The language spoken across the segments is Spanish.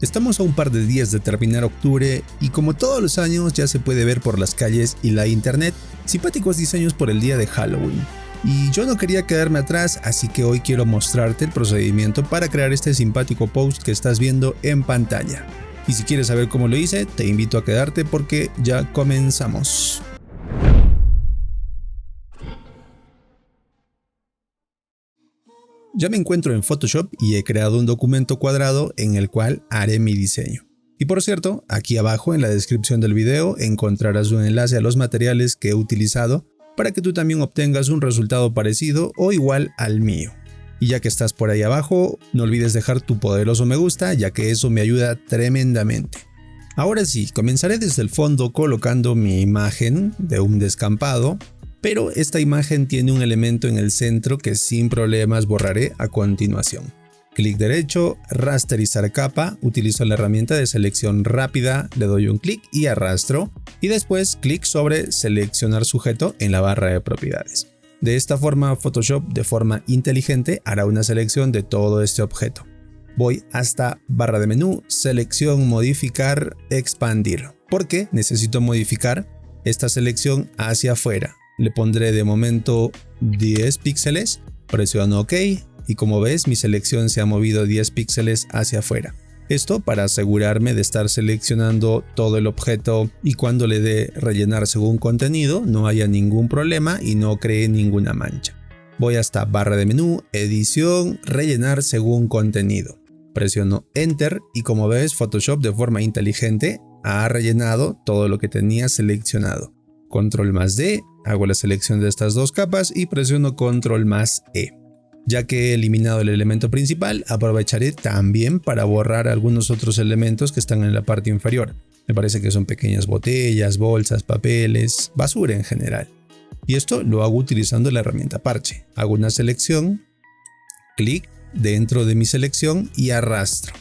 Estamos a un par de días de terminar octubre y como todos los años ya se puede ver por las calles y la internet simpáticos diseños por el día de Halloween. Y yo no quería quedarme atrás, así que hoy quiero mostrarte el procedimiento para crear este simpático post que estás viendo en pantalla. Y si quieres saber cómo lo hice, te invito a quedarte porque ya comenzamos. Ya me encuentro en Photoshop y he creado un documento cuadrado en el cual haré mi diseño. Y por cierto, aquí abajo en la descripción del video encontrarás un enlace a los materiales que he utilizado para que tú también obtengas un resultado parecido o igual al mío. Y ya que estás por ahí abajo, no olvides dejar tu poderoso me gusta, ya que eso me ayuda tremendamente. Ahora sí, comenzaré desde el fondo colocando mi imagen de un descampado. Pero esta imagen tiene un elemento en el centro que sin problemas borraré a continuación. Clic derecho, rasterizar capa, utilizo la herramienta de selección rápida, le doy un clic y arrastro. Y después clic sobre seleccionar sujeto en la barra de propiedades. De esta forma Photoshop de forma inteligente hará una selección de todo este objeto. Voy hasta barra de menú, selección, modificar, expandir. Porque necesito modificar esta selección hacia afuera. Le pondré de momento 10 píxeles, presiono OK y como ves mi selección se ha movido 10 píxeles hacia afuera. Esto para asegurarme de estar seleccionando todo el objeto y cuando le dé rellenar según contenido no haya ningún problema y no cree ninguna mancha. Voy hasta barra de menú, edición, rellenar según contenido. Presiono Enter y como ves Photoshop de forma inteligente ha rellenado todo lo que tenía seleccionado. Control más D, hago la selección de estas dos capas y presiono Control más E. Ya que he eliminado el elemento principal, aprovecharé también para borrar algunos otros elementos que están en la parte inferior. Me parece que son pequeñas botellas, bolsas, papeles, basura en general. Y esto lo hago utilizando la herramienta parche. Hago una selección, clic dentro de mi selección y arrastro.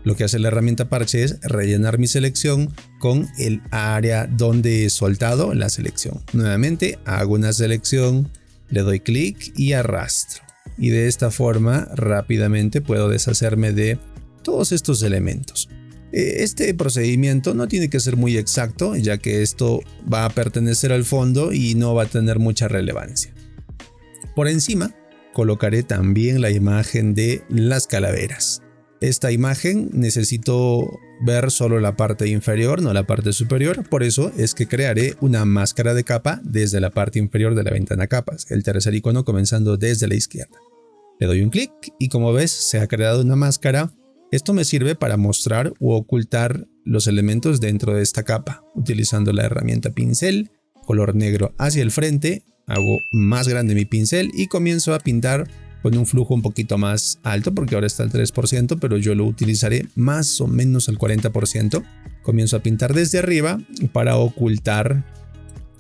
Lo que hace la herramienta parche es rellenar mi selección con el área donde he soltado la selección. Nuevamente hago una selección, le doy clic y arrastro. Y de esta forma rápidamente puedo deshacerme de todos estos elementos. Este procedimiento no tiene que ser muy exacto, ya que esto va a pertenecer al fondo y no va a tener mucha relevancia. Por encima colocaré también la imagen de las calaveras. Esta imagen necesito ver solo la parte inferior, no la parte superior. Por eso es que crearé una máscara de capa desde la parte inferior de la ventana capas. El tercer icono comenzando desde la izquierda. Le doy un clic y como ves se ha creado una máscara. Esto me sirve para mostrar u ocultar los elementos dentro de esta capa. Utilizando la herramienta pincel, color negro hacia el frente. Hago más grande mi pincel y comienzo a pintar con un flujo un poquito más alto porque ahora está al 3%, pero yo lo utilizaré más o menos al 40%. Comienzo a pintar desde arriba para ocultar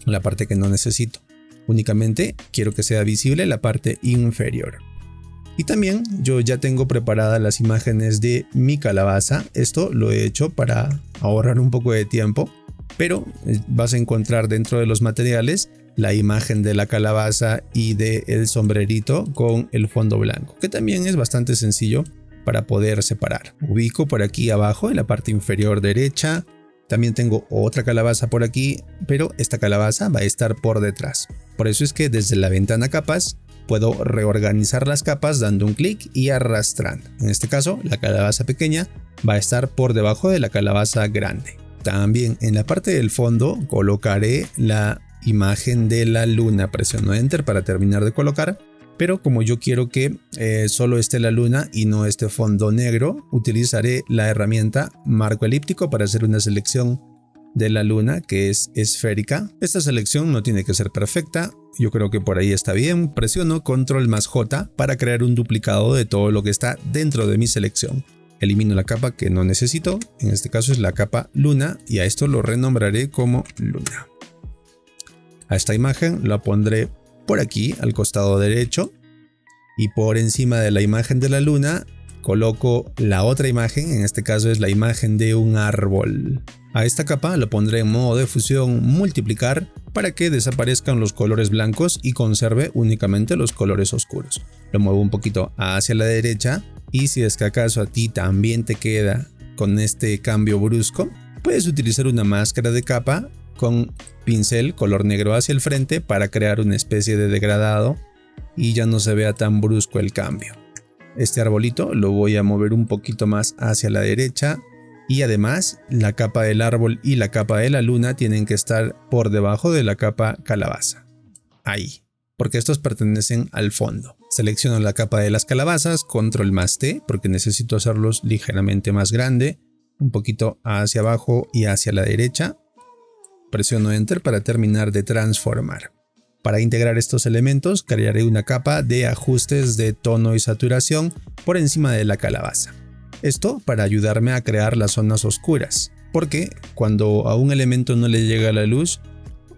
la parte que no necesito. Únicamente quiero que sea visible la parte inferior. Y también yo ya tengo preparadas las imágenes de mi calabaza. Esto lo he hecho para ahorrar un poco de tiempo, pero vas a encontrar dentro de los materiales la imagen de la calabaza y del sombrerito con el fondo blanco, que también es bastante sencillo para poder separar. Ubico por aquí abajo en la parte inferior derecha. También tengo otra calabaza por aquí, pero esta calabaza va a estar por detrás. Por eso es que desde la ventana capas puedo reorganizar las capas dando un clic y arrastrando. En este caso, la calabaza pequeña va a estar por debajo de la calabaza grande. También en la parte del fondo colocaré la imagen de la luna. Presiono Enter para terminar de colocar, pero como yo quiero que solo esté la luna y no este fondo negro, utilizaré la herramienta marco elíptico para hacer una selección de la luna que es esférica. Esta selección no tiene que ser perfecta, yo creo que por ahí está bien. Presiono Control más J para crear un duplicado de todo lo que está dentro de mi selección. Elimino la capa que no necesito, en este caso es la capa luna y a esto lo renombraré como luna. A esta imagen la pondré por aquí al costado derecho y por encima de la imagen de la luna coloco la otra imagen, en este caso es la imagen de un árbol. A esta capa lo pondré en modo de fusión multiplicar para que desaparezcan los colores blancos y conserve únicamente los colores oscuros. Lo muevo un poquito hacia la derecha y si es que acaso a ti también te queda con este cambio brusco, puedes utilizar una máscara de capa con pincel color negro hacia el frente para crear una especie de degradado y ya no se vea tan brusco el cambio. Este arbolito lo voy a mover un poquito más hacia la derecha y además la capa del árbol y la capa de la luna tienen que estar por debajo de la capa calabaza. Ahí, porque estos pertenecen al fondo. Selecciono la capa de las calabazas, control más T porque necesito hacerlos ligeramente más grande, un poquito hacia abajo y hacia la derecha. Presiono Enter para terminar de transformar. Para integrar estos elementos, crearé una capa de ajustes de tono y saturación por encima de la calabaza. Esto para ayudarme a crear las zonas oscuras, porque cuando a un elemento no le llega la luz,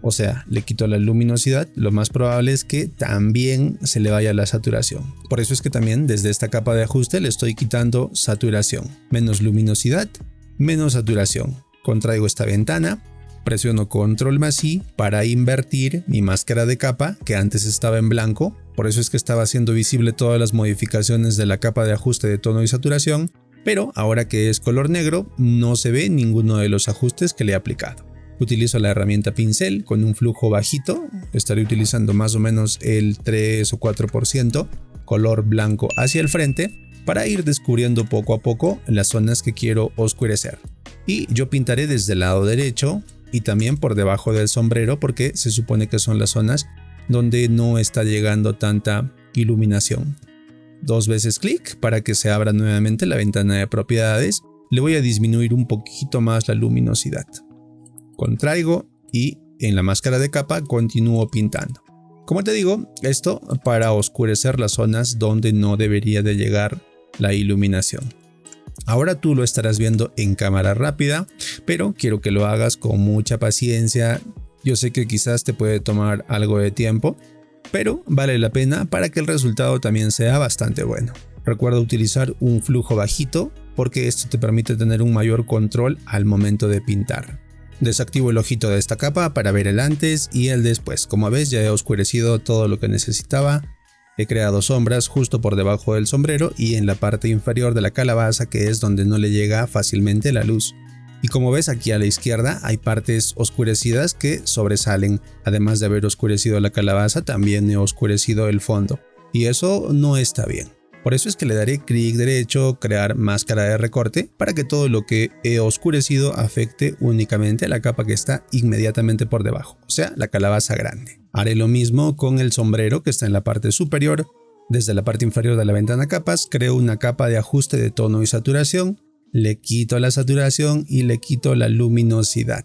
o sea, le quito la luminosidad, lo más probable es que también se le vaya la saturación. Por eso es que también desde esta capa de ajuste le estoy quitando saturación. Menos luminosidad, menos saturación. Contraigo esta ventana. Presiono Control más I para invertir mi máscara de capa que antes estaba en blanco, por eso es que estaba haciendo visible todas las modificaciones de la capa de ajuste de tono y saturación, pero ahora que es color negro no se ve ninguno de los ajustes que le he aplicado. Utilizo la herramienta pincel con un flujo bajito, estaré utilizando más o menos el 3 o 4%, color blanco hacia el frente, para ir descubriendo poco a poco las zonas que quiero oscurecer. Y yo pintaré desde el lado derecho, y también por debajo del sombrero porque se supone que son las zonas donde no está llegando tanta iluminación. 2 veces clic para que se abra nuevamente la ventana de propiedades. Le voy a disminuir un poquito más la luminosidad. Contraigo y en la máscara de capa continúo pintando. Como te digo, esto para oscurecer las zonas donde no debería de llegar la iluminación. Ahora tú lo estarás viendo en cámara rápida, pero quiero que lo hagas con mucha paciencia. Yo sé que quizás te puede tomar algo de tiempo, pero vale la pena para que el resultado también sea bastante bueno. Recuerda utilizar un flujo bajito porque esto te permite tener un mayor control al momento de pintar. Desactivo el ojito de esta capa para ver el antes y el después. Como ves, ya he oscurecido todo lo que necesitaba. He creado sombras justo por debajo del sombrero y en la parte inferior de la calabaza, que es donde no le llega fácilmente la luz. Y como ves, aquí a la izquierda hay partes oscurecidas que sobresalen. Además de haber oscurecido la calabaza, también he oscurecido el fondo. Y eso no está bien. Por eso es que le daré clic derecho, crear máscara de recorte, para que todo lo que he oscurecido afecte únicamente a la capa que está inmediatamente por debajo, o sea, la calabaza grande. Haré lo mismo con el sombrero que está en la parte superior. Desde la parte inferior de la ventana capas, creo una capa de ajuste de tono y saturación, le quito la saturación y le quito la luminosidad.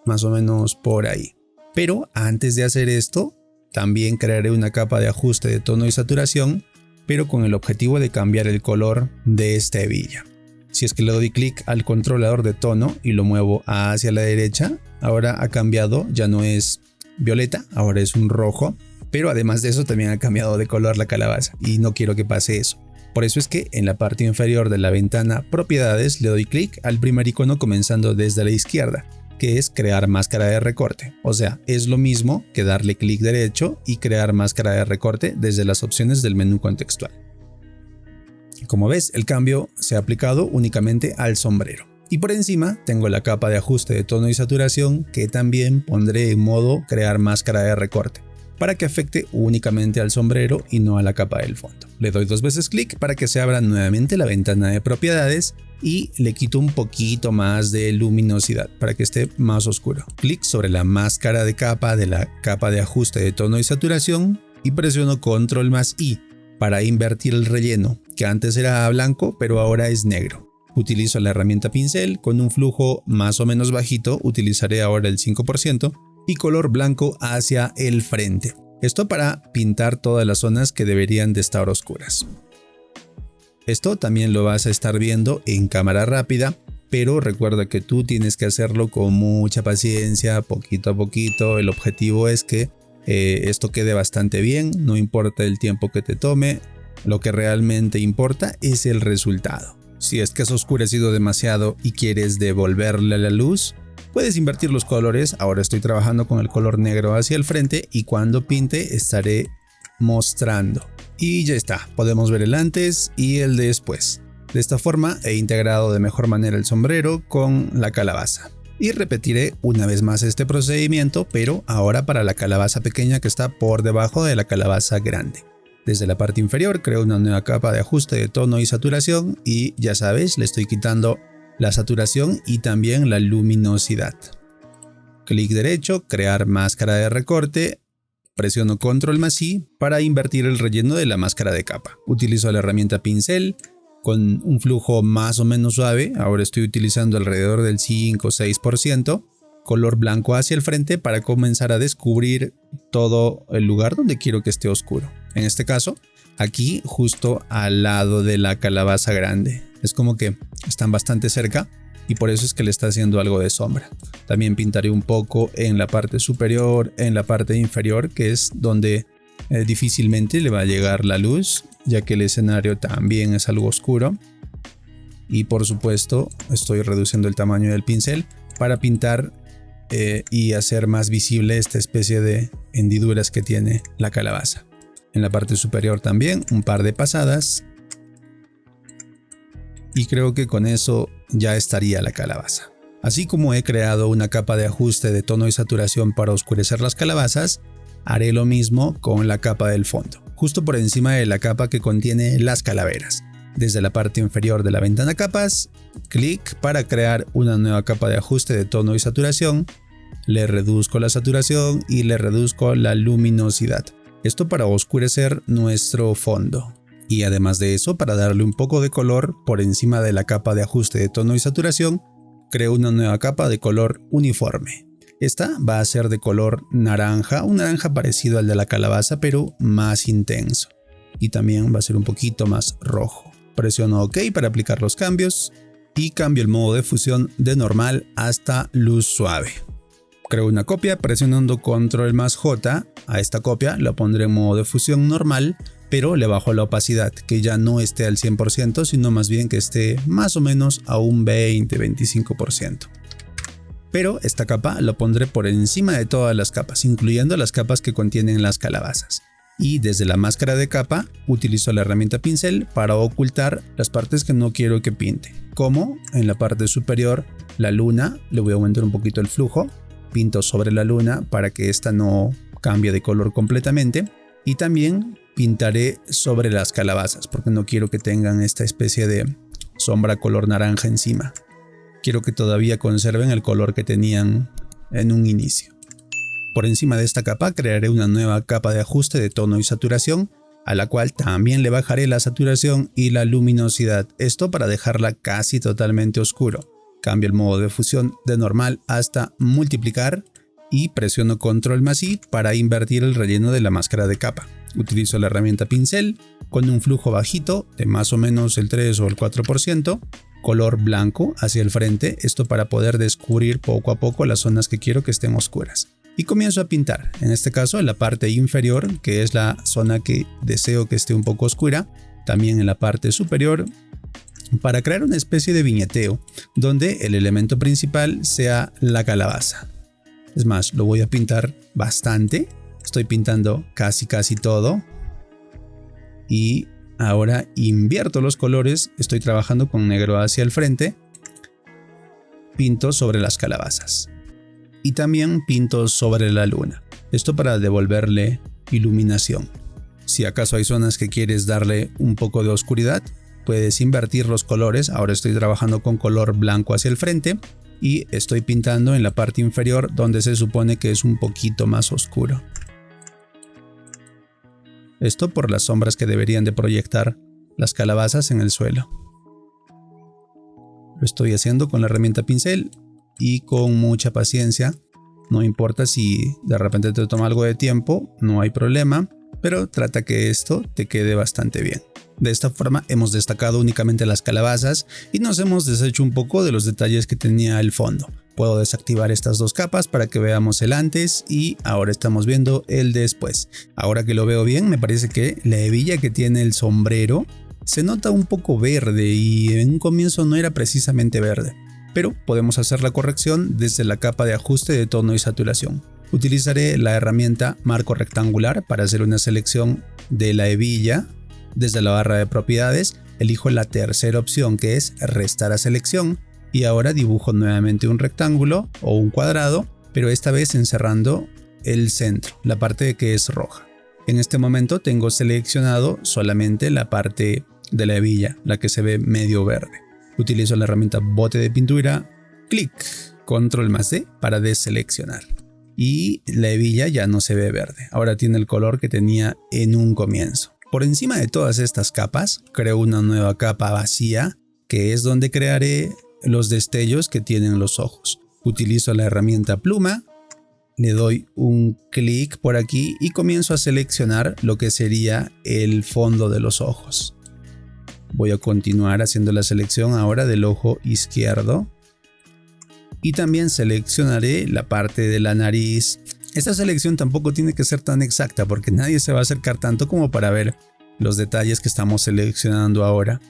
Más o menos por ahí. Pero antes de hacer esto, también crearé una capa de ajuste de tono y saturación, pero con el objetivo de cambiar el color de esta hebilla. Si es que le doy clic al controlador de tono y lo muevo hacia la derecha, ahora ha cambiado, ya no es violeta, ahora es un rojo, pero además de eso también ha cambiado de color la calabaza y no quiero que pase eso. Por eso es que en la parte inferior de la ventana propiedades le doy clic al primer icono comenzando desde la izquierda, que es crear máscara de recorte. O sea, es lo mismo que darle clic derecho y crear máscara de recorte desde las opciones del menú contextual. Como ves, el cambio se ha aplicado únicamente al sombrero. Y por encima tengo la capa de ajuste de tono y saturación que también pondré en modo crear máscara de recorte, para que afecte únicamente al sombrero y no a la capa del fondo. Le doy 2 veces clic para que se abra nuevamente la ventana de propiedades y le quito un poquito más de luminosidad para que esté más oscuro. Clic sobre la máscara de capa de la capa de ajuste de tono y saturación y presiono Control más I para invertir el relleno, que antes era blanco pero ahora es negro. Utilizo la herramienta pincel con un flujo más o menos bajito, utilizaré ahora el 5% y color blanco hacia el frente. Esto para pintar todas las zonas que deberían de estar oscuras. Esto también lo vas a estar viendo en cámara rápida, pero recuerda que tú tienes que hacerlo con mucha paciencia, poquito a poquito. El objetivo es que esto quede bastante bien, no importa el tiempo que te tome, lo que realmente importa es el resultado. Si es que has oscurecido demasiado y quieres devolverle la luz, puedes invertir los colores. Ahora estoy trabajando con el color negro hacia el frente y cuando pinte estaré mostrando. Y ya está, podemos ver el antes y el después. De esta forma he integrado de mejor manera el sombrero con la calabaza. Y repetiré una vez más este procedimiento, pero ahora para la calabaza pequeña que está por debajo de la calabaza grande. Desde la parte inferior creo una nueva capa de ajuste de tono y saturación y ya sabéis, le estoy quitando la saturación y también la luminosidad. Clic derecho, crear máscara de recorte, presiono Control más I para invertir el relleno de la máscara de capa. Utilizo la herramienta pincel con un flujo más o menos suave, ahora estoy utilizando alrededor del 5 o 6%, color blanco hacia el frente para comenzar a descubrir todo el lugar donde quiero que esté oscuro. En este caso, aquí justo al lado de la calabaza grande. Es como que están bastante cerca y por eso es que le está haciendo algo de sombra. También pintaré un poco en la parte superior, en la parte inferior, que es donde difícilmente le va a llegar la luz, ya que el escenario también es algo oscuro. Y por supuesto estoy reduciendo el tamaño del pincel para pintar y hacer más visible esta especie de hendiduras que tiene la calabaza. En la parte superior también un par de pasadas. Y creo que con eso ya estaría la calabaza. Así como he creado una capa de ajuste de tono y saturación para oscurecer las calabazas, haré lo mismo con la capa del fondo, justo por encima de la capa que contiene las calaveras. Desde la parte inferior de la ventana capas, clic para crear una nueva capa de ajuste de tono y saturación. Le reduzco la saturación y le reduzco la luminosidad. Esto para oscurecer nuestro fondo. Y además de eso, para darle un poco de color por encima de la capa de ajuste de tono y saturación, creo una nueva capa de color uniforme. Esta va a ser de color naranja, un naranja parecido al de la calabaza, pero más intenso. Y también va a ser un poquito más rojo. Presiono OK para aplicar los cambios y cambio el modo de fusión de normal hasta luz suave. Creo una copia presionando Control más J. A esta copia la pondré en modo de fusión normal, pero le bajo la opacidad, que ya no esté al 100%, sino más bien que esté más o menos a un 20-25%. Pero esta capa la pondré por encima de todas las capas, incluyendo las capas que contienen las calabazas. Y desde la máscara de capa utilizo la herramienta pincel para ocultar las partes que no quiero que pinte. Como en la parte superior la luna, le voy a aumentar un poquito el flujo, pinto sobre la luna para que esta no cambie de color completamente. Y también pintaré sobre las calabazas porque no quiero que tengan esta especie de sombra color naranja encima. Quiero que todavía conserven el color que tenían en un inicio. Por encima de esta capa crearé una nueva capa de ajuste de tono y saturación, a la cual también le bajaré la saturación y la luminosidad, esto para dejarla casi totalmente oscuro. Cambio el modo de fusión de normal hasta multiplicar y presiono Control más I para invertir el relleno de la máscara de capa. Utilizo la herramienta pincel con un flujo bajito de más o menos el 3 o el 4%, color blanco hacia el frente, esto para poder descubrir poco a poco las zonas que quiero que estén oscuras. Y comienzo a pintar, en este caso en la parte inferior, que es la zona que deseo que esté un poco oscura, también en la parte superior, para crear una especie de viñeteo, donde el elemento principal sea la calabaza. Es más, lo voy a pintar bastante, estoy pintando casi todo, y ahora invierto los colores, estoy trabajando con negro hacia el frente, pinto sobre las calabazas. Y también pinto sobre la luna. Esto para devolverle iluminación. Si acaso hay zonas que quieres darle un poco de oscuridad, puedes invertir los colores. Ahora estoy trabajando con color blanco hacia el frente y estoy pintando en la parte inferior donde se supone que es un poquito más oscuro. Esto por las sombras que deberían de proyectar las calabazas en el suelo. Lo estoy haciendo con la herramienta pincel y con mucha paciencia. No importa si de repente te toma algo de tiempo, no hay problema, pero trata que esto te quede bastante bien. De esta forma hemos destacado únicamente las calabazas y nos hemos deshecho un poco de los detalles que tenía el fondo. Puedo desactivar estas dos capas para que veamos el antes y ahora estamos viendo el después. Ahora que lo veo bien, me parece que la hebilla que tiene el sombrero se nota un poco verde y en un comienzo no era precisamente verde. Pero podemos hacer la corrección desde la capa de ajuste de tono y saturación. Utilizaré la herramienta marco rectangular para hacer una selección de la hebilla desde la barra de propiedades elijo la tercera opción, que es restar a selección, y ahora dibujo nuevamente un rectángulo o un cuadrado, pero esta vez encerrando el centro, la parte que es roja. En este momento tengo seleccionado solamente la parte de la hebilla, la que se ve medio verde. Utilizo la herramienta bote de pintura, clic, control más D para deseleccionar. Y la hebilla ya no se ve verde, ahora tiene el color que tenía en un comienzo. Por encima de todas estas capas, creo una nueva capa vacía, que es donde crearé los destellos que tienen los ojos. Utilizo la herramienta pluma, le doy un clic por aquí y comienzo a seleccionar lo que sería el fondo de los ojos. Voy a continuar haciendo la selección ahora del ojo izquierdo. Y también seleccionaré la parte de la nariz. Esta selección tampoco tiene que ser tan exacta porque nadie se va a acercar tanto como para ver los detalles que estamos seleccionando ahora.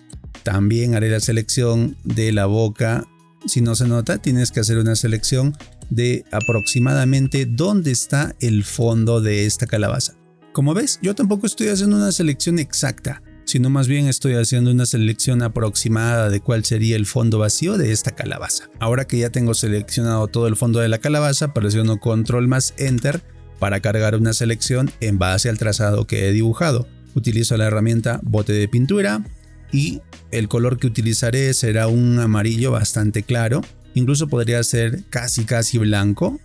También haré la selección de la boca. Si no se nota, tienes que hacer una selección de aproximadamente dónde está el fondo de esta calabaza. Como ves, yo tampoco estoy haciendo una selección exacta, sino más bien estoy haciendo una selección aproximada de cuál sería el fondo vacío de esta calabaza. Ahora que ya tengo seleccionado todo el fondo de la calabaza, presiono control más enter para cargar una selección en base al trazado que he dibujado. Utilizo la herramienta bote de pintura y el color que utilizaré será un amarillo bastante claro. Incluso podría ser casi blanco.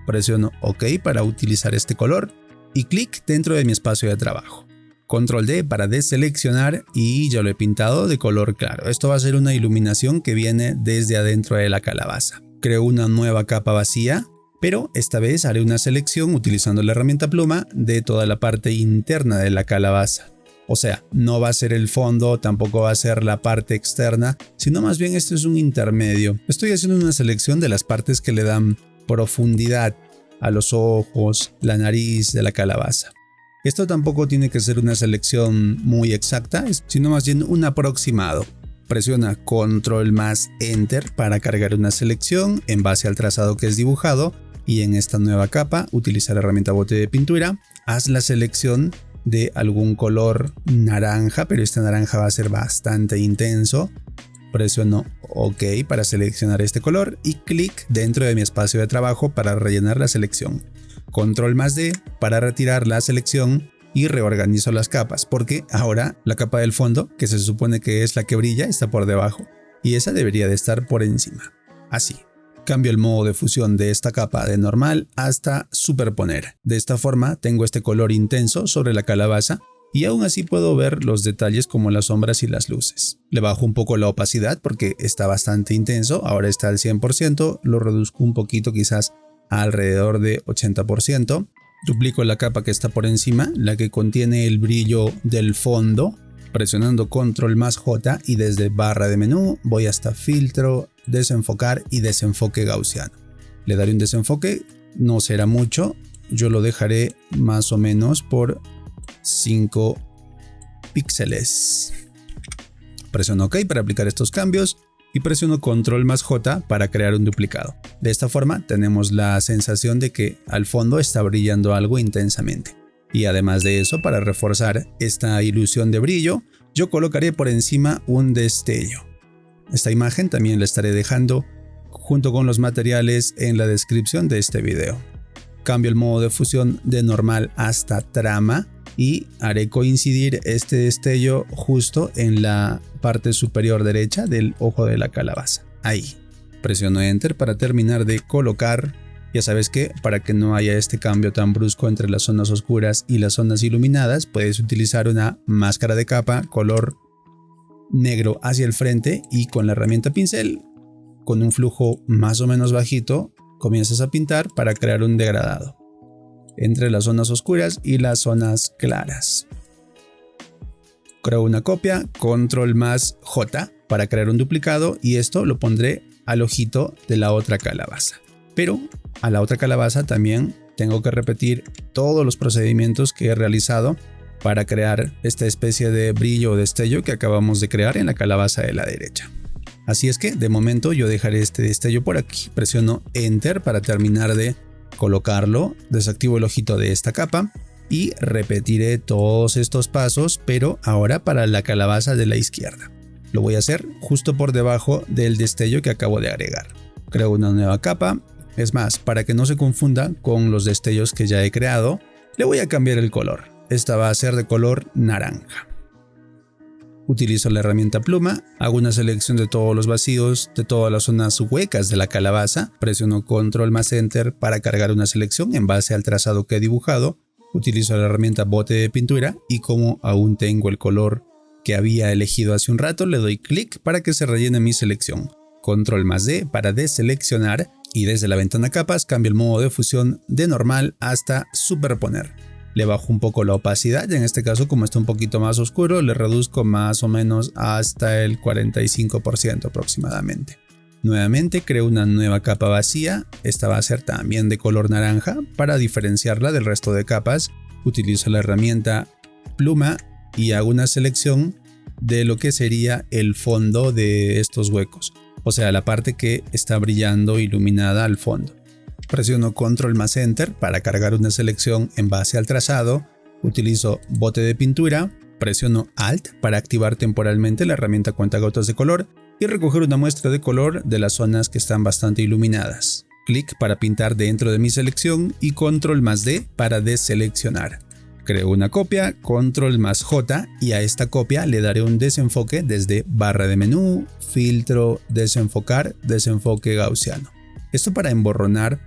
Presiono OK para utilizar este color y clic dentro de mi espacio de trabajo. Control D para deseleccionar y ya lo he pintado de color claro. Esto va a ser una iluminación que viene desde adentro de la calabaza. Creo una nueva capa vacía, pero esta vez haré una selección utilizando la herramienta pluma de toda la parte interna de la calabaza. O sea, no va a ser el fondo, tampoco va a ser la parte externa, sino más bien este es un intermedio. Estoy haciendo una selección de las partes que le dan profundidad a los ojos, la nariz de la calabaza. Esto tampoco tiene que ser una selección muy exacta, sino más bien un aproximado. Presiona control más enter para cargar una selección en base al trazado que es dibujado y en esta nueva capa utilizar la herramienta bote de pintura. Haz la selección de algún color naranja, pero este naranja va a ser bastante intenso. Presiono OK para seleccionar este color y clic dentro de mi espacio de trabajo para rellenar la selección. Control más D para retirar la selección y reorganizo las capas, porque ahora la capa del fondo, que se supone que es la que brilla, está por debajo y esa debería de estar por encima. Así. Cambio el modo de fusión de esta capa de normal hasta superponer. De esta forma tengo este color intenso sobre la calabaza y aún así puedo ver los detalles como las sombras y las luces. Le bajo un poco la opacidad porque está bastante intenso, ahora está al 100%, lo reduzco un poquito quizás a alrededor de 80%. Duplico la capa que está por encima, la que contiene el brillo del fondo, presionando control más J y desde barra de menú voy hasta filtro, desenfocar y desenfoque gaussiano. Le daré un desenfoque, no será mucho, yo lo dejaré más o menos por 5 píxeles. Presiono OK para aplicar estos cambios y presiono control más J para crear un duplicado. De esta forma tenemos la sensación de que al fondo está brillando algo intensamente. Y además de eso, para reforzar esta ilusión de brillo, yo colocaré por encima un destello. Esta imagen también la estaré dejando junto con los materiales en la descripción de este video. Cambio el modo de fusión de normal hasta trama y haré coincidir este destello justo en la parte superior derecha del ojo de la calabaza. Ahí. Presiono Enter para terminar de colocar. Ya sabes que para que no haya este cambio tan brusco entre las zonas oscuras y las zonas iluminadas, puedes utilizar una máscara de capa color negro hacia el frente y con la herramienta pincel, con un flujo más o menos bajito, comienzas a pintar para crear un degradado entre las zonas oscuras y las zonas claras. Creo una copia, control más J para crear un duplicado y esto lo pondré al ojito de la otra calabaza. Pero a la otra calabaza también tengo que repetir todos los procedimientos que he realizado para crear esta especie de brillo o destello que acabamos de crear en la calabaza de la derecha. Así es que de momento yo dejaré este destello por aquí. Presiono Enter para terminar de colocarlo. Desactivo el ojito de esta capa y repetiré todos estos pasos, pero ahora para la calabaza de la izquierda. Lo voy a hacer justo por debajo del destello que acabo de agregar. Creo una nueva capa. Es más, para que no se confunda con los destellos que ya he creado, le voy a cambiar el color. Esta va a ser de color naranja. Utilizo la herramienta pluma, hago una selección de todos los vacíos, de todas las zonas huecas de la calabaza, presiono Control más Enter para cargar una selección en base al trazado que he dibujado, utilizo la herramienta bote de pintura y como aún tengo el color que había elegido hace un rato, le doy clic para que se rellene mi selección. Control más D para deseleccionar y desde la ventana capas cambio el modo de fusión de normal hasta superponer. Le bajo un poco la opacidad, en este caso como está un poquito más oscuro, le reduzco más o menos hasta el 45% aproximadamente. Nuevamente creo una nueva capa vacía, esta va a ser también de color naranja para diferenciarla del resto de capas. Utilizo la herramienta pluma y hago una selección de lo que sería el fondo de estos huecos, o sea la parte que está brillando iluminada al fondo. Presiono Control más Enter para cargar una selección en base al trazado, utilizo bote de pintura, presiono Alt para activar temporalmente la herramienta cuentagotas de color y recoger una muestra de color de las zonas que están bastante iluminadas. Clic para pintar dentro de mi selección y Control más D para deseleccionar. Creo una copia, Control más J y a esta copia le daré un desenfoque desde barra de menú, filtro, desenfocar, desenfoque gaussiano. Esto para emborronar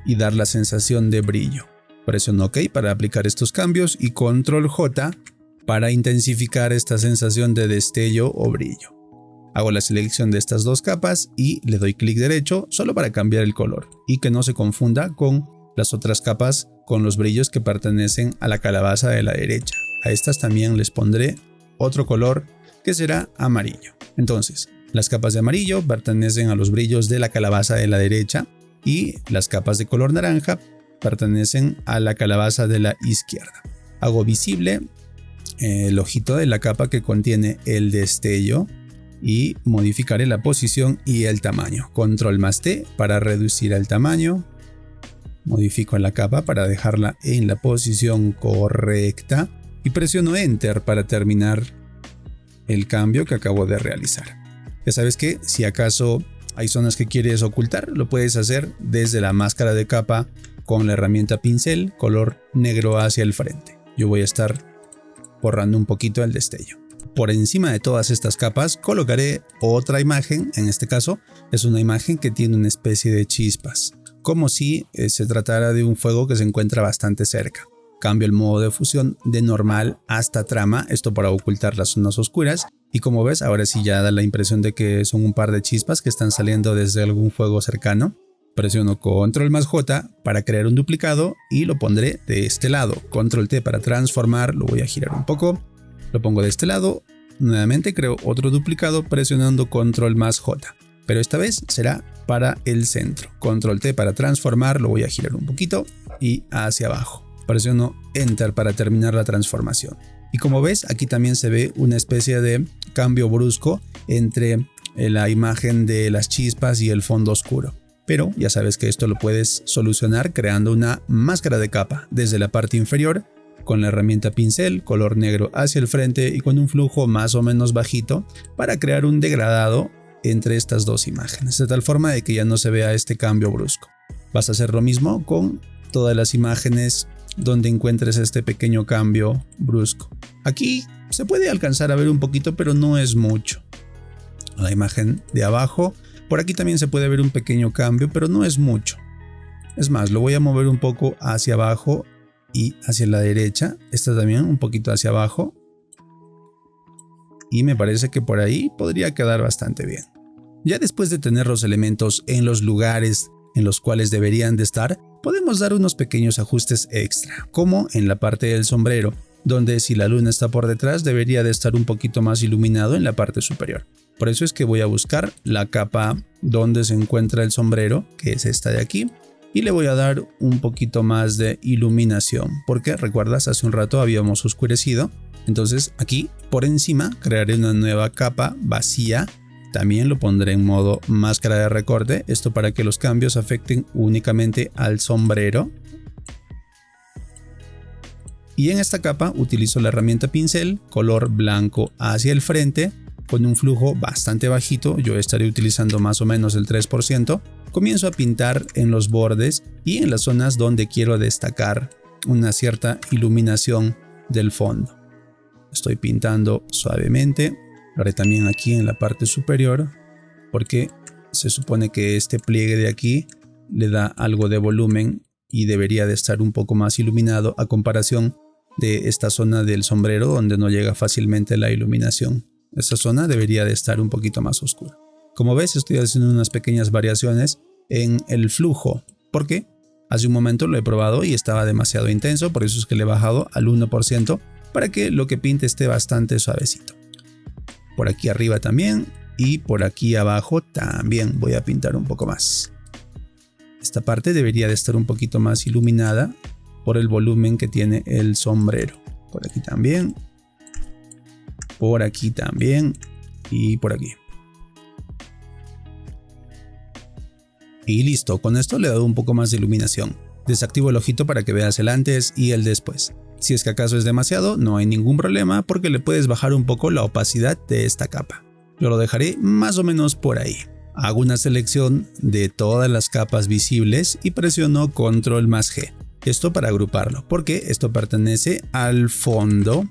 y dar la sensación de brillo. Presiono OK para aplicar estos cambios y Control J para intensificar esta sensación de destello o brillo. Hago la selección de estas dos capas y le doy clic derecho solo para cambiar el color y que no se confunda con las otras capas con los brillos que pertenecen a la calabaza de la derecha. A estas también les pondré otro color que será amarillo. Entonces, las capas de amarillo pertenecen a los brillos de la calabaza de la derecha y las capas de color naranja pertenecen a la calabaza de la izquierda. Hago visible el ojito de la capa que contiene el destello y modificaré la posición y el tamaño. Control más T para reducir el tamaño. Modifico la capa para dejarla en la posición correcta y presiono Enter para terminar el cambio que acabo de realizar. Ya sabes que si acaso hay zonas que quieres ocultar, lo puedes hacer desde la máscara de capa con la herramienta pincel, color negro hacia el frente. Yo voy a estar borrando un poquito el destello. Por encima de todas estas capas colocaré otra imagen, en este caso es una imagen que tiene una especie de chispas, como si se tratara de un fuego que se encuentra bastante cerca. Cambio el modo de fusión de normal hasta trama, esto para ocultar las zonas oscuras. Y como ves, ahora sí ya da la impresión de que son un par de chispas que están saliendo desde algún fuego cercano. Presiono Control más J para crear un duplicado y lo pondré de este lado. Control T para transformar, lo voy a girar un poco. Lo pongo de este lado. Nuevamente creo otro duplicado presionando Control más J. Pero esta vez será para el centro. Control T para transformar, lo voy a girar un poquito y hacia abajo. Presiono Enter para terminar la transformación. Y como ves, aquí también se ve una especie de cambio brusco entre la imagen de las chispas y el fondo oscuro. Pero ya sabes que esto lo puedes solucionar creando una máscara de capa desde la parte inferior con la herramienta pincel, color negro hacia el frente y con un flujo más o menos bajito para crear un degradado entre estas dos imágenes, de tal forma de que ya no se vea este cambio brusco. Vas a hacer lo mismo con todas las imágenes donde encuentres este pequeño cambio brusco. Aquí se puede alcanzar a ver un poquito, pero no es mucho. La imagen de abajo, por aquí también se puede ver un pequeño cambio, pero no es mucho. Es más, lo voy a mover un poco hacia abajo y hacia la derecha. Esta también un poquito hacia abajo. Y me parece que por ahí podría quedar bastante bien. Ya después de tener los elementos en los lugares en los cuales deberían de estar, podemos dar unos pequeños ajustes extra, como en la parte del sombrero, donde si la luna está por detrás debería de estar un poquito más iluminado en la parte superior. Por eso es que voy a buscar la capa donde se encuentra el sombrero, que es esta de aquí, y le voy a dar un poquito más de iluminación, porque recuerdas, hace un rato habíamos oscurecido. Entonces aquí por encima crearé una nueva capa vacía. También lo pondré en modo máscara de recorte, esto para que los cambios afecten únicamente al sombrero. Y en esta capa utilizo la herramienta pincel, color blanco hacia el frente, con un flujo bastante bajito, yo estaré utilizando más o menos el 3%, comienzo a pintar en los bordes y en las zonas donde quiero destacar una cierta iluminación del fondo. Estoy pintando suavemente, lo haré también aquí en la parte superior, porque se supone que este pliegue de aquí le da algo de volumen y debería de estar un poco más iluminado a comparación de esta zona del sombrero donde no llega fácilmente la iluminación. Esta zona debería de estar un poquito más oscura. Como ves, estoy haciendo unas pequeñas variaciones en el flujo, porque hace un momento lo he probado y estaba demasiado intenso, por eso es que le he bajado al 1% para que lo que pinte esté bastante suavecito. Por aquí arriba también y por aquí abajo también voy a pintar un poco más. Esta parte debería de estar un poquito más iluminada por el volumen que tiene el sombrero. Por aquí también. Por aquí también. Y por aquí. Y listo, con esto le he dado un poco más de iluminación. Desactivo el ojito para que veas el antes y el después. Si es que acaso es demasiado, no hay ningún problema porque le puedes bajar un poco la opacidad de esta capa. Yo lo dejaré más o menos por ahí. Hago una selección de todas las capas visibles y presiono Control más G. Esto para agruparlo, porque esto pertenece al fondo.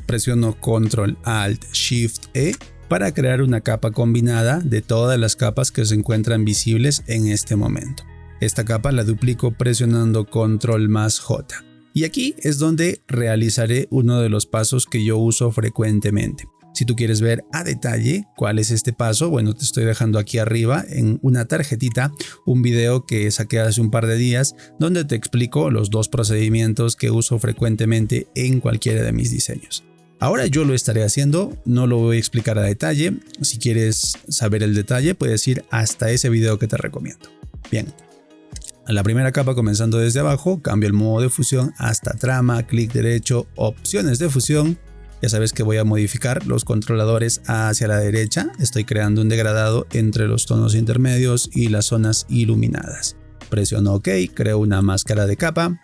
Presiono Control Alt Shift E para crear una capa combinada de todas las capas que se encuentran visibles en este momento. Esta capa la duplico presionando Control más J. Y aquí es donde realizaré uno de los pasos que yo uso frecuentemente. Si tú quieres ver a detalle cuál es este paso, bueno, te estoy dejando aquí arriba en una tarjetita un video que saqué hace un par de días donde te explico los dos procedimientos que uso frecuentemente en cualquiera de mis diseños. Ahora yo lo estaré haciendo, no lo voy a explicar a detalle. Si quieres saber el detalle, puedes ir hasta ese video que te recomiendo. Bien. A la primera capa, comenzando desde abajo, cambio el modo de fusión hasta trama, clic derecho, opciones de fusión. Ya sabes que voy a modificar los controladores hacia la derecha. Estoy creando un degradado entre los tonos intermedios y las zonas iluminadas. Presiono OK, creo una máscara de capa.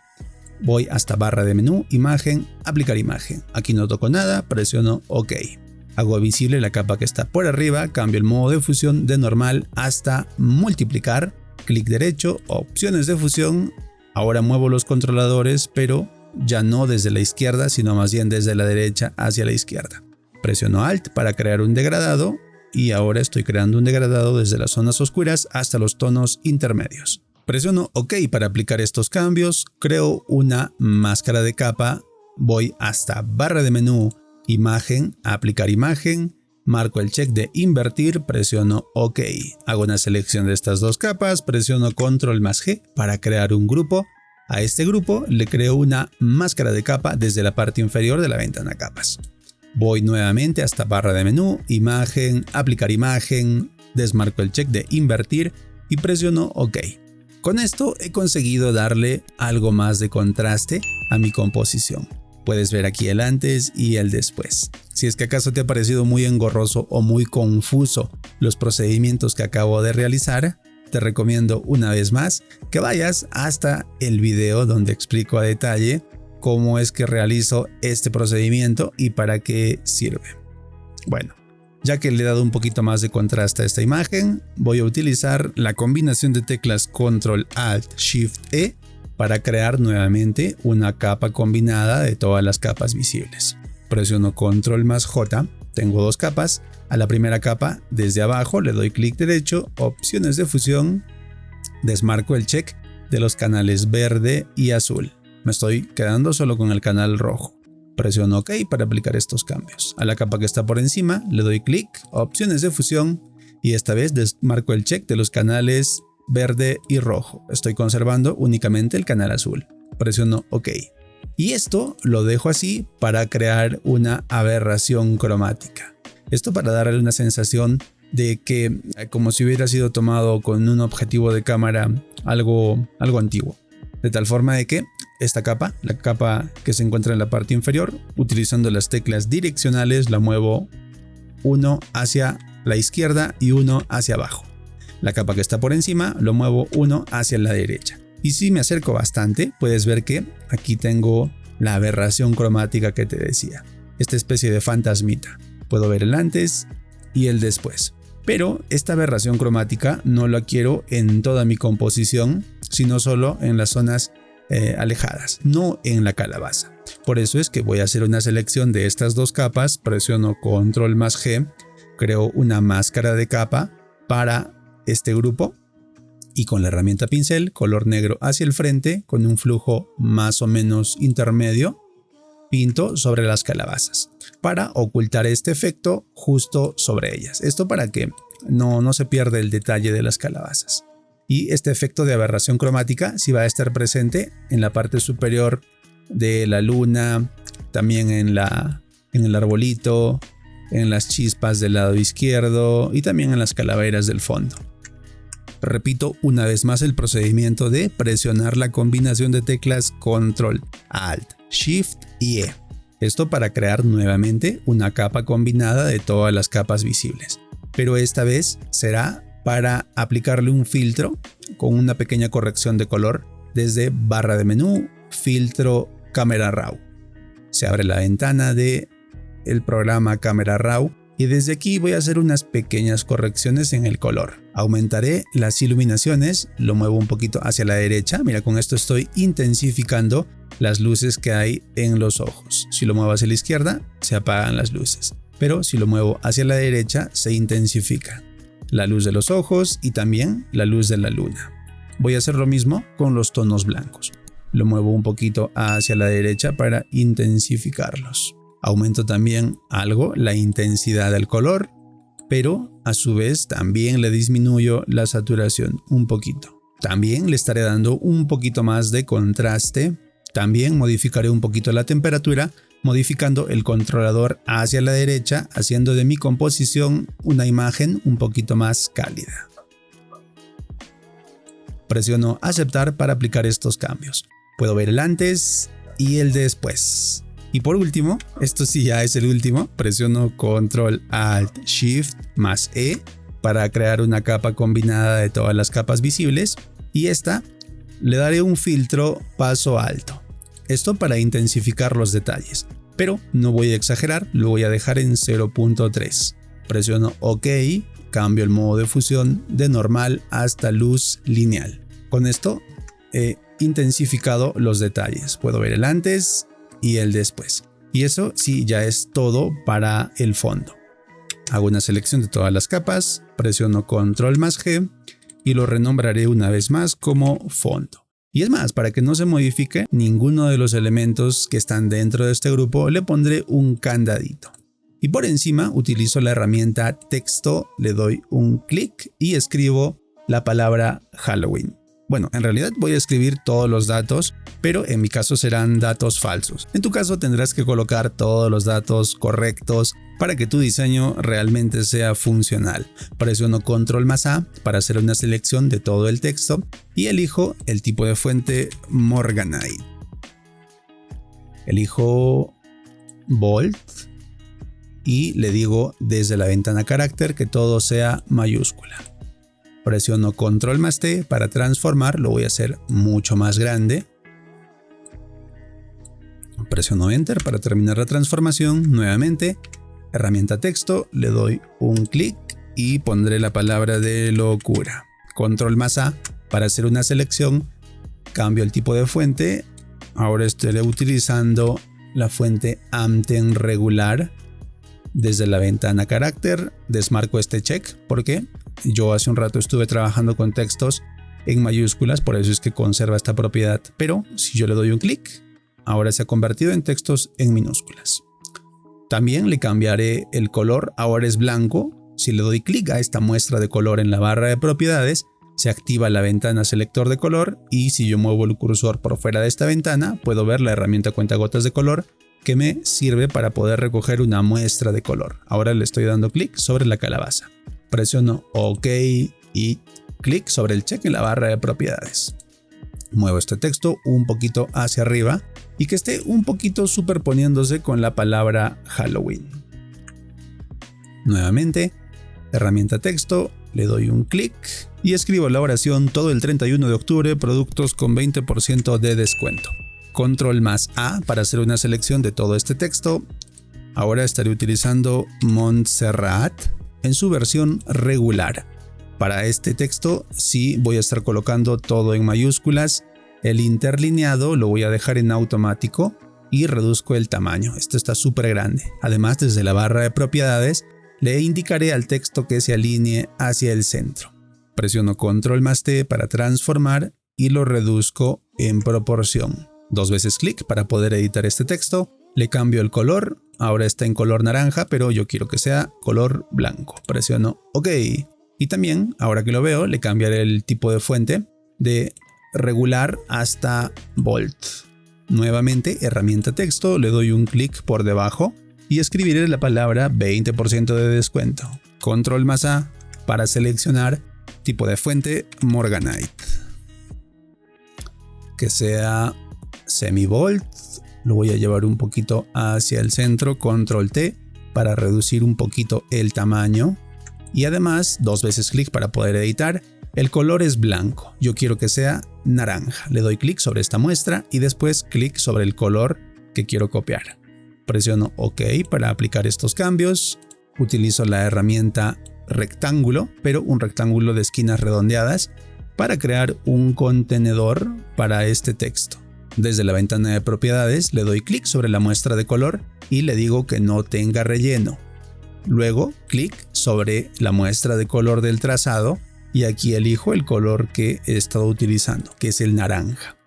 Voy hasta barra de menú, imagen, aplicar imagen. Aquí no toco nada, presiono OK. Hago visible la capa que está por arriba, cambio el modo de fusión de normal hasta multiplicar. Clic derecho, opciones de fusión. Ahora muevo los controladores, pero ya no desde la izquierda, sino más bien desde la derecha hacia la izquierda. Presiono Alt para crear un degradado y ahora estoy creando un degradado desde las zonas oscuras hasta los tonos intermedios. Presiono OK para aplicar estos cambios, creo una máscara de capa, voy hasta barra de menú, imagen, aplicar imagen. Marco el check de invertir, presiono OK. Hago una selección de estas dos capas, presiono Control más G para crear un grupo. A este grupo le creo una máscara de capa desde la parte inferior de la ventana capas. Voy nuevamente hasta barra de menú, imagen, aplicar imagen, desmarco el check de invertir y presiono OK. Con esto he conseguido darle algo más de contraste a mi composición. Puedes ver aquí el antes y el después. Si es que acaso te ha parecido muy engorroso o muy confuso los procedimientos que acabo de realizar, te recomiendo una vez más que vayas hasta el video donde explico a detalle cómo es que realizo este procedimiento y para qué sirve. Bueno, ya que le he dado un poquito más de contraste a esta imagen, voy a utilizar la combinación de teclas Control Alt Shift E para crear nuevamente una capa combinada de todas las capas visibles. Presiono Control más J, tengo dos capas. A la primera capa, desde abajo, le doy clic derecho, opciones de fusión, desmarco el check de los canales verde y azul. Me estoy quedando solo con el canal rojo. Presiono OK para aplicar estos cambios. A la capa que está por encima, le doy clic, opciones de fusión y esta vez desmarco el check de los canales verde y rojo. Estoy conservando únicamente el canal azul. Presiono OK. Y esto lo dejo así para crear una aberración cromática. Esto para darle una sensación de que como si hubiera sido tomado con un objetivo de cámara algo antiguo. De tal forma de que esta capa, la capa que se encuentra en la parte inferior, utilizando las teclas direccionales la muevo uno hacia la izquierda y uno hacia abajo. La capa que está por encima lo muevo uno hacia la derecha. Y si me acerco bastante, puedes ver que aquí tengo la aberración cromática que te decía, esta especie de fantasmita. Puedo ver el antes y el después. Pero esta aberración cromática no la quiero en toda mi composición, sino solo en las zonas alejadas, no en la calabaza. Por eso es que voy a hacer una selección de estas dos capas, presiono Control más G, creo una máscara de capa para este grupo y con la herramienta pincel, color negro hacia el frente, con un flujo más o menos intermedio, pinto sobre las calabazas para ocultar este efecto justo sobre ellas. Esto para que no se pierda el detalle de las calabazas. Y este efecto de aberración cromática sí va a estar presente en la parte superior de la luna, también en el arbolito, en las chispas del lado izquierdo y también en las calaveras del fondo. Repito una vez más el procedimiento de presionar la combinación de teclas Control, Alt, Shift y E. Esto para crear nuevamente una capa combinada de todas las capas visibles. Pero esta vez será para aplicarle un filtro con una pequeña corrección de color desde barra de menú, filtro, Camera Raw. Se abre la ventana del programa Camera Raw y desde aquí voy a hacer unas pequeñas correcciones en el color. Aumentaré las iluminaciones, lo muevo un poquito hacia la derecha. Mira, con esto estoy intensificando las luces que hay en los ojos. Si lo muevo hacia la izquierda, se apagan las luces. Pero si lo muevo hacia la derecha, se intensifica la luz de los ojos y también la luz de la luna. Voy a hacer lo mismo con los tonos blancos. Lo muevo un poquito hacia la derecha para intensificarlos. Aumento también algo la intensidad del color, pero a su vez también le disminuyo la saturación un poquito. También le estaré dando un poquito más de contraste. También modificaré un poquito la temperatura, modificando el controlador hacia la derecha, haciendo de mi composición una imagen un poquito más cálida. Presiono aceptar para aplicar estos cambios. Puedo ver el antes y el después. Y por último, esto sí ya es el último, presiono Control Alt Shift más E para crear una capa combinada de todas las capas visibles y esta le daré un filtro paso alto. Esto para intensificar los detalles, pero no voy a exagerar, lo voy a dejar en 0.3. Presiono OK, cambio el modo de fusión de normal hasta luz lineal. Con esto he intensificado los detalles, puedo ver el antes y el después. Y eso sí ya es todo para el fondo. Hago una selección de todas las capas, presiono Control más G y lo renombraré una vez más como fondo. Y es más, para que no se modifique ninguno de los elementos que están dentro de este grupo, le pondré un candadito. Y por encima utilizo la herramienta texto, le doy un clic y escribo la palabra Halloween. Bueno, en realidad voy a escribir todos los datos, pero en mi caso serán datos falsos. En tu caso tendrás que colocar todos los datos correctos para que tu diseño realmente sea funcional. Presiono Control más A para hacer una selección de todo el texto y elijo el tipo de fuente Morganite. Elijo Bold y le digo desde la ventana carácter que todo sea mayúscula. Presiono Control más T para transformar, lo voy a hacer mucho más grande. Presiono Enter para terminar la transformación. Nuevamente, herramienta texto, le doy un clic y pondré la palabra de locura. Control más A para hacer una selección, cambio el tipo de fuente. Ahora estaré utilizando la fuente Amten regular. Desde la ventana carácter, desmarco este check porque yo hace un rato estuve trabajando con textos en mayúsculas, por eso es que conserva esta propiedad. Pero si yo le doy un clic, ahora se ha convertido en textos en minúsculas. También le cambiaré el color, ahora es blanco. Si le doy clic a esta muestra de color en la barra de propiedades, se activa la ventana selector de color y si yo muevo el cursor por fuera de esta ventana, puedo ver la herramienta cuentagotas de color que me sirve para poder recoger una muestra de color. Ahora le estoy dando clic sobre la calabaza. Presiono OK y clic sobre el check en la barra de propiedades. Muevo este texto un poquito hacia arriba y que esté un poquito superponiéndose con la palabra Halloween. Nuevamente, herramienta texto, le doy un clic y escribo la oración todo el 31 de octubre, productos con 20% de descuento. Control más A para hacer una selección de todo este texto. Ahora estaré utilizando Montserrat en su versión regular. Para este texto sí voy a estar colocando todo en mayúsculas. El interlineado lo voy a dejar en automático y reduzco el tamaño. Esto está súper grande. Además, desde la barra de propiedades le indicaré al texto que se alinee hacia el centro. Presiono Control más T para transformar y lo reduzco en proporción. 2 veces clic para poder editar este texto. Le cambio el color. Ahora está en color naranja, pero yo quiero que sea color blanco. Presiono OK. Y también, ahora que lo veo, le cambiaré el tipo de fuente de regular hasta bold. Nuevamente, herramienta texto, le doy un clic por debajo y escribiré la palabra 20% de descuento. Control más A para seleccionar tipo de fuente Morganite. Que sea semi-bold. Lo voy a llevar un poquito hacia el centro. Control T para reducir un poquito el tamaño. Y además, 2 veces clic para poder editar. El color es blanco. Yo quiero que sea naranja. Le doy clic sobre esta muestra y después clic sobre el color que quiero copiar. Presiono OK para aplicar estos cambios. Utilizo la herramienta rectángulo, pero un rectángulo de esquinas redondeadas para crear un contenedor para este texto. Desde la ventana de propiedades le doy clic sobre la muestra de color y le digo que no tenga relleno. Luego clic sobre la muestra de color del trazado y aquí elijo el color que he estado utilizando, que es el naranja.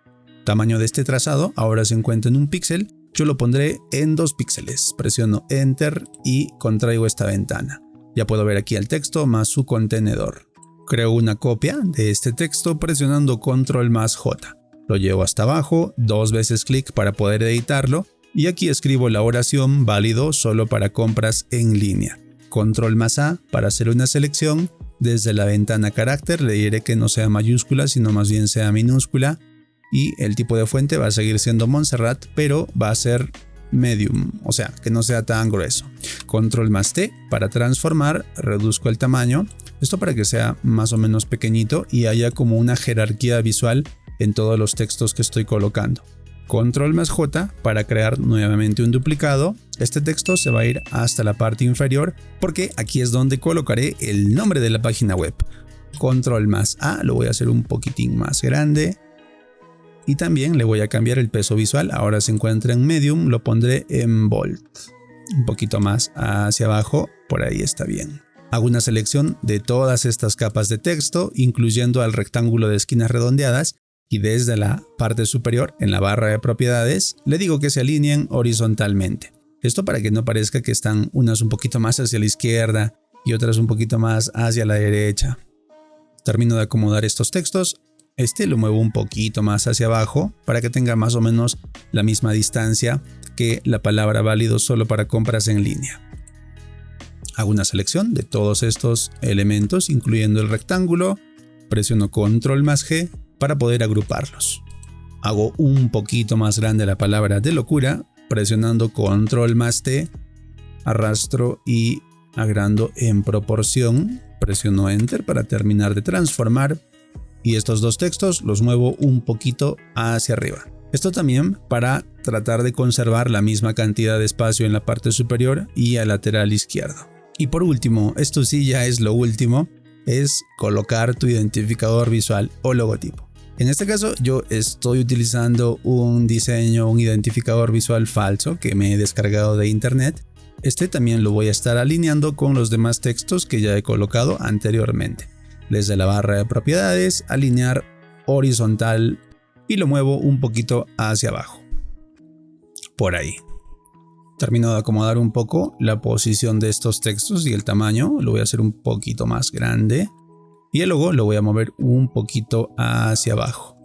Tamaño de este trazado ahora se encuentra en 1 píxel. Yo lo pondré en 2 píxeles. Presiono Enter y contraigo esta ventana. Ya puedo ver aquí el texto más su contenedor. Creo una copia de este texto presionando Control más J. Lo llevo hasta abajo, 2 veces clic para poder editarlo y aquí escribo la oración válido solo para compras en línea. Control más A para hacer una selección. Desde la ventana carácter le diré que no sea mayúscula sino más bien sea minúscula y el tipo de fuente va a seguir siendo Montserrat, pero va a ser medium, o sea que no sea tan grueso. Control más T para transformar, reduzco el tamaño, esto para que sea más o menos pequeñito y haya como una jerarquía visual en todos los textos que estoy colocando. Control más J para crear nuevamente un duplicado. Este texto se va a ir hasta la parte inferior porque aquí es donde colocaré el nombre de la página web. Control más A, lo voy a hacer un poquitín más grande. Y también le voy a cambiar el peso visual. Ahora se encuentra en medium, lo pondré en bold. Un poquito más hacia abajo, por ahí está bien. Hago una selección de todas estas capas de texto, incluyendo al rectángulo de esquinas redondeadas. Y desde la parte superior, en la barra de propiedades, le digo que se alineen horizontalmente. Esto para que no parezca que están unas un poquito más hacia la izquierda y otras un poquito más hacia la derecha. Termino de acomodar estos textos. Este lo muevo un poquito más hacia abajo para que tenga más o menos la misma distancia que la palabra válido solo para compras en línea. Hago una selección de todos estos elementos, incluyendo el rectángulo. Presiono Control más G para poder agruparlos. Hago un poquito más grande la palabra de locura, presionando Control más T, arrastro y agrando en proporción. Presiono Enter para terminar de transformar. Y estos 2 textos los muevo un poquito hacia arriba. Esto también para tratar de conservar la misma cantidad de espacio en la parte superior y al lateral izquierdo. Y por último, esto sí ya es lo último, es colocar tu identificador visual o logotipo. En este caso yo estoy utilizando un diseño, un identificador visual falso que me he descargado de internet. Este también lo voy a estar alineando con los demás textos que ya he colocado anteriormente. Desde la barra de propiedades, alinear horizontal y lo muevo un poquito hacia abajo. Por ahí. Termino de acomodar un poco la posición de estos textos y el tamaño. Lo voy a hacer un poquito más grande. Y el logo lo voy a mover un poquito hacia abajo.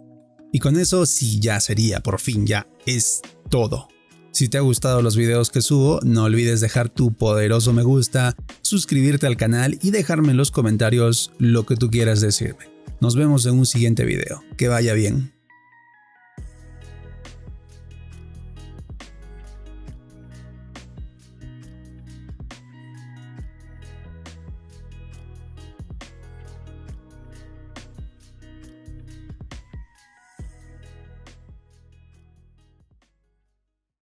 Y con eso sí ya sería, por fin ya es todo. Si te ha gustado los videos que subo, no olvides dejar tu poderoso me gusta, suscribirte al canal y dejarme en los comentarios lo que tú quieras decirme. Nos vemos en un siguiente video. Que vaya bien.